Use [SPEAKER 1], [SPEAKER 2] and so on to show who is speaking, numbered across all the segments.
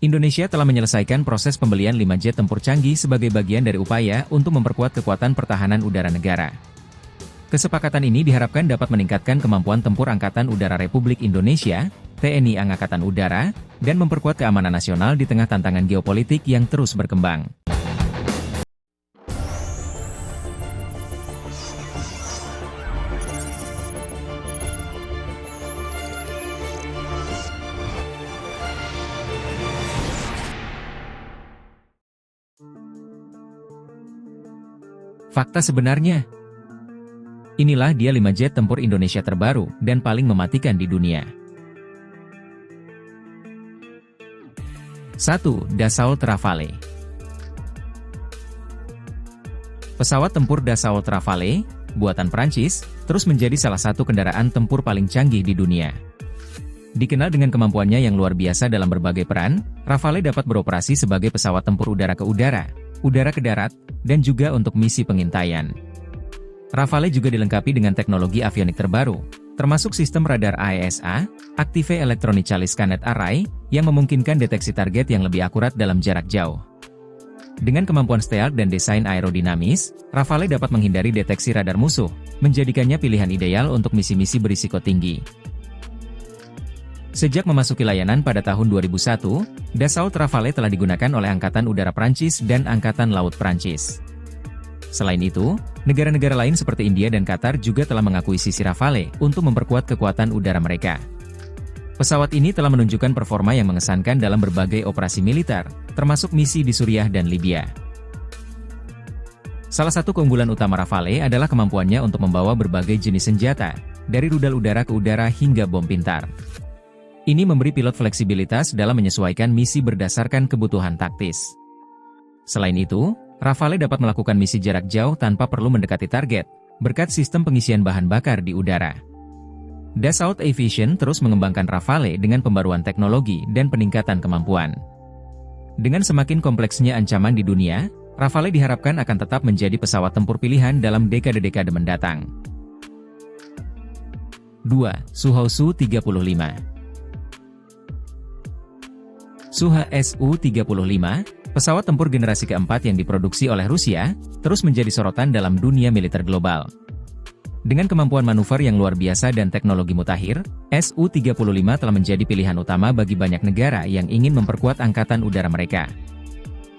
[SPEAKER 1] Indonesia telah menyelesaikan proses pembelian 5 jet tempur canggih sebagai bagian dari upaya untuk memperkuat kekuatan pertahanan udara negara. Kesepakatan ini diharapkan dapat meningkatkan kemampuan tempur Angkatan Udara Republik Indonesia, TNI Angkatan Udara, dan memperkuat keamanan nasional di tengah tantangan geopolitik yang terus berkembang. Fakta sebenarnya. Inilah dia 5 jet tempur Indonesia terbaru dan paling mematikan di dunia. 1. Dassault Rafale. Pesawat tempur Dassault Rafale, buatan Prancis, terus menjadi salah satu kendaraan tempur paling canggih di dunia. Dikenal dengan kemampuannya yang luar biasa dalam berbagai peran, Rafale dapat beroperasi sebagai pesawat tempur udara ke udara, udara ke darat, dan juga untuk misi pengintaian. Rafale juga dilengkapi dengan teknologi avionik terbaru, termasuk sistem radar AESA, Active Electronically Scanned Array, yang memungkinkan deteksi target yang lebih akurat dalam jarak jauh. Dengan kemampuan stealth dan desain aerodinamis, Rafale dapat menghindari deteksi radar musuh, menjadikannya pilihan ideal untuk misi-misi berisiko tinggi. Sejak memasuki layanan pada tahun 2001, Dassault Rafale telah digunakan oleh Angkatan Udara Prancis dan Angkatan Laut Prancis. Selain itu, negara-negara lain seperti India dan Qatar juga telah mengakuisisi Rafale untuk memperkuat kekuatan udara mereka. Pesawat ini telah menunjukkan performa yang mengesankan dalam berbagai operasi militer, termasuk misi di Suriah dan Libya. Salah satu keunggulan utama Rafale adalah kemampuannya untuk membawa berbagai jenis senjata, dari rudal udara ke udara hingga bom pintar. Ini memberi pilot fleksibilitas dalam menyesuaikan misi berdasarkan kebutuhan taktis. Selain itu, Rafale dapat melakukan misi jarak jauh tanpa perlu mendekati target, berkat sistem pengisian bahan bakar di udara. Dassault Aviation terus mengembangkan Rafale dengan pembaruan teknologi dan peningkatan kemampuan. Dengan semakin kompleksnya ancaman di dunia, Rafale diharapkan akan tetap menjadi pesawat tempur pilihan dalam dekade-dekade mendatang. 2. Suhoi Su-35. Suhoi Su-35, pesawat tempur generasi keempat yang diproduksi oleh Rusia, terus menjadi sorotan dalam dunia militer global. Dengan kemampuan manuver yang luar biasa dan teknologi mutakhir, Su-35 telah menjadi pilihan utama bagi banyak negara yang ingin memperkuat angkatan udara mereka.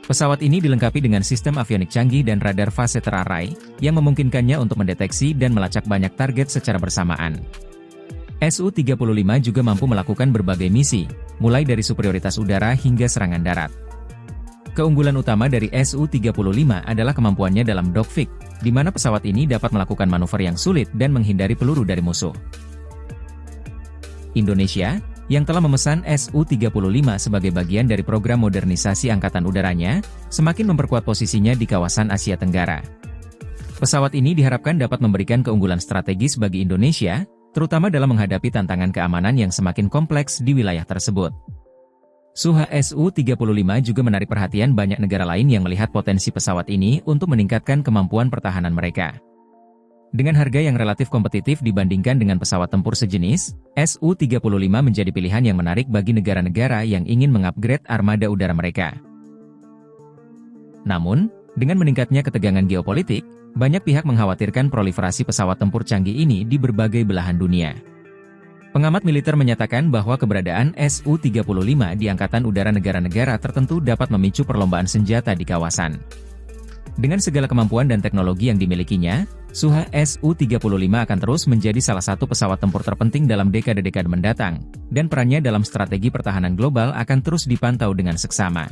[SPEAKER 1] Pesawat ini dilengkapi dengan sistem avionik canggih dan radar fase terarai, yang memungkinkannya untuk mendeteksi dan melacak banyak target secara bersamaan. Su-35 juga mampu melakukan berbagai misi, mulai dari superioritas udara hingga serangan darat. Keunggulan utama dari Su-35 adalah kemampuannya dalam dogfight, di mana pesawat ini dapat melakukan manuver yang sulit dan menghindari peluru dari musuh. Indonesia, yang telah memesan Su-35 sebagai bagian dari program modernisasi angkatan udaranya, semakin memperkuat posisinya di kawasan Asia Tenggara. Pesawat ini diharapkan dapat memberikan keunggulan strategis bagi Indonesia, terutama dalam menghadapi tantangan keamanan yang semakin kompleks di wilayah tersebut. Suhoi Su-35 juga menarik perhatian banyak negara lain yang melihat potensi pesawat ini untuk meningkatkan kemampuan pertahanan mereka. Dengan harga yang relatif kompetitif dibandingkan dengan pesawat tempur sejenis, Su-35 menjadi pilihan yang menarik bagi negara-negara yang ingin mengupgrade armada udara mereka. Namun, dengan meningkatnya ketegangan geopolitik, banyak pihak mengkhawatirkan proliferasi pesawat tempur canggih ini di berbagai belahan dunia. Pengamat militer menyatakan bahwa keberadaan Su-35 di angkatan udara negara-negara tertentu dapat memicu perlombaan senjata di kawasan. Dengan segala kemampuan dan teknologi yang dimilikinya, Suhoi Su-35 akan terus menjadi salah satu pesawat tempur terpenting dalam dekade-dekade mendatang, dan perannya dalam strategi pertahanan global akan terus dipantau dengan seksama.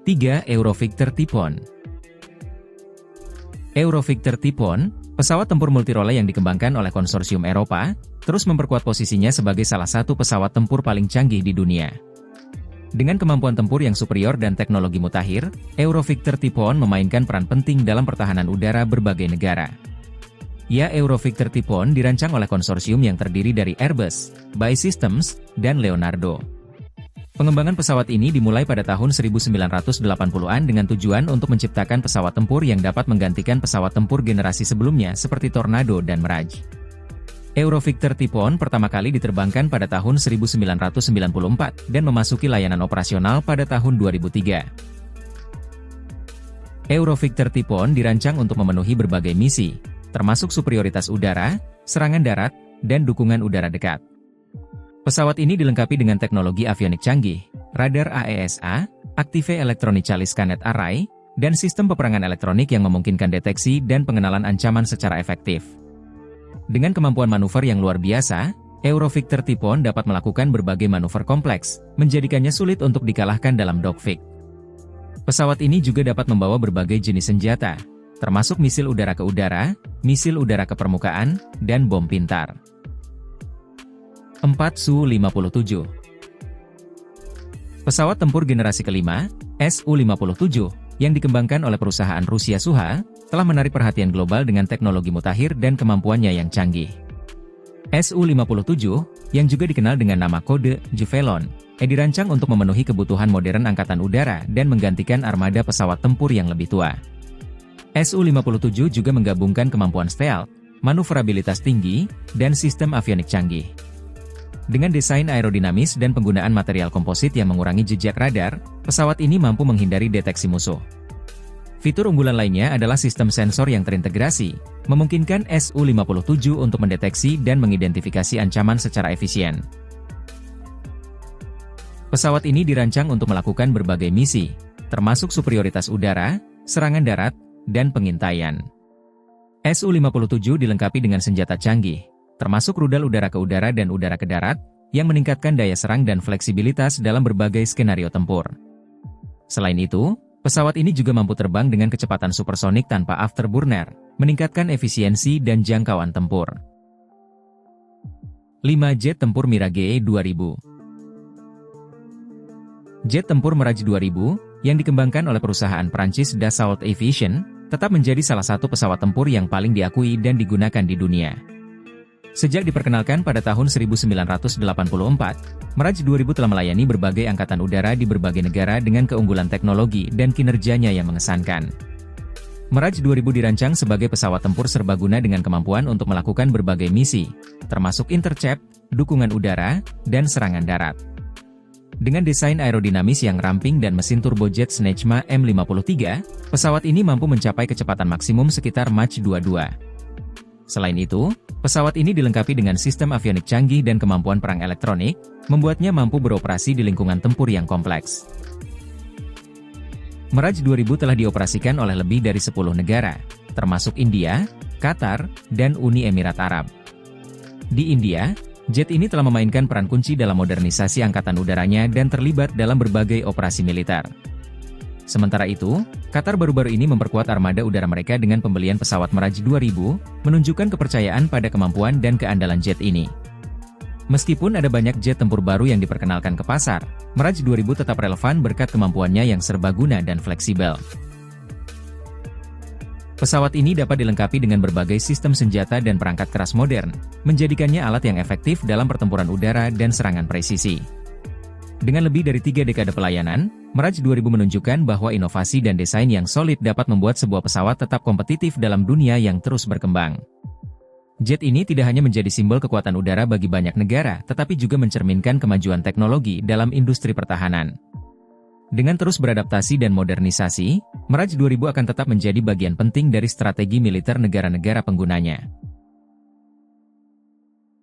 [SPEAKER 1] 3. Eurovictor Typhoon. Eurovictor Typhoon, pesawat tempur multirole yang dikembangkan oleh konsorsium Eropa, terus memperkuat posisinya sebagai salah satu pesawat tempur paling canggih di dunia. Dengan kemampuan tempur yang superior dan teknologi mutakhir, Eurovictor Typhoon memainkan peran penting dalam pertahanan udara berbagai negara. Eurovictor Typhoon dirancang oleh konsorsium yang terdiri dari Airbus, BAE Systems, dan Leonardo. Pengembangan pesawat ini dimulai pada tahun 1980-an dengan tujuan untuk menciptakan pesawat tempur yang dapat menggantikan pesawat tempur generasi sebelumnya seperti Tornado dan Mirage. Eurovictor Typhoon pertama kali diterbangkan pada tahun 1994 dan memasuki layanan operasional pada tahun 2003. Eurovictor Typhoon dirancang untuk memenuhi berbagai misi, termasuk superioritas udara, serangan darat, dan dukungan udara dekat. Pesawat ini dilengkapi dengan teknologi avionik canggih, radar AESA, Active Electronic Scannet Array, dan sistem peperangan elektronik yang memungkinkan deteksi dan pengenalan ancaman secara efektif. Dengan kemampuan manuver yang luar biasa, Eurovictor Typhoon dapat melakukan berbagai manuver kompleks, menjadikannya sulit untuk dikalahkan dalam dogfight. Pesawat ini juga dapat membawa berbagai jenis senjata, termasuk misil udara ke udara, misil udara ke permukaan, dan bom pintar. 4 Su-57. Pesawat tempur generasi kelima, Su-57, yang dikembangkan oleh perusahaan Rusia Suha, telah menarik perhatian global dengan teknologi mutakhir dan kemampuannya yang canggih. Su-57, yang juga dikenal dengan nama kode Javelin, dirancang untuk memenuhi kebutuhan modern angkatan udara dan menggantikan armada pesawat tempur yang lebih tua. Su-57 juga menggabungkan kemampuan stealth, manuverabilitas tinggi, dan sistem avionik canggih. Dengan desain aerodinamis dan penggunaan material komposit yang mengurangi jejak radar, pesawat ini mampu menghindari deteksi musuh. Fitur unggulan lainnya adalah sistem sensor yang terintegrasi, memungkinkan Su-57 untuk mendeteksi dan mengidentifikasi ancaman secara efisien. Pesawat ini dirancang untuk melakukan berbagai misi, termasuk superioritas udara, serangan darat, dan pengintaian. Su-57 dilengkapi dengan senjata canggih, termasuk rudal udara ke udara dan udara ke darat, yang meningkatkan daya serang dan fleksibilitas dalam berbagai skenario tempur. Selain itu, pesawat ini juga mampu terbang dengan kecepatan supersonik tanpa afterburner, meningkatkan efisiensi dan jangkauan tempur. 5 Jet Tempur Mirage 2000. Jet tempur Mirage 2000, yang dikembangkan oleh perusahaan Prancis Dassault Aviation, tetap menjadi salah satu pesawat tempur yang paling diakui dan digunakan di dunia. Sejak diperkenalkan pada tahun 1984, Mirage 2000 telah melayani berbagai angkatan udara di berbagai negara dengan keunggulan teknologi dan kinerjanya yang mengesankan. Mirage 2000 dirancang sebagai pesawat tempur serbaguna dengan kemampuan untuk melakukan berbagai misi, termasuk intercept, dukungan udara, dan serangan darat. Dengan desain aerodinamis yang ramping dan mesin turbojet Snecma M53, pesawat ini mampu mencapai kecepatan maksimum sekitar Mach 22. Selain itu, pesawat ini dilengkapi dengan sistem avionik canggih dan kemampuan perang elektronik, membuatnya mampu beroperasi di lingkungan tempur yang kompleks. Mirage 2000 telah dioperasikan oleh lebih dari 10 negara, termasuk India, Qatar, dan Uni Emirat Arab. Di India, jet ini telah memainkan peran kunci dalam modernisasi angkatan udaranya dan terlibat dalam berbagai operasi militer. Sementara itu, Qatar baru-baru ini memperkuat armada udara mereka dengan pembelian pesawat Mirage 2000, menunjukkan kepercayaan pada kemampuan dan keandalan jet ini. Meskipun ada banyak jet tempur baru yang diperkenalkan ke pasar, Mirage 2000 tetap relevan berkat kemampuannya yang serbaguna dan fleksibel. Pesawat ini dapat dilengkapi dengan berbagai sistem senjata dan perangkat keras modern, menjadikannya alat yang efektif dalam pertempuran udara dan serangan presisi. Dengan lebih dari 3 dekade pelayanan, Mirage 2000 menunjukkan bahwa inovasi dan desain yang solid dapat membuat sebuah pesawat tetap kompetitif dalam dunia yang terus berkembang. Jet ini tidak hanya menjadi simbol kekuatan udara bagi banyak negara, tetapi juga mencerminkan kemajuan teknologi dalam industri pertahanan. Dengan terus beradaptasi dan modernisasi, Mirage 2000 akan tetap menjadi bagian penting dari strategi militer negara-negara penggunanya.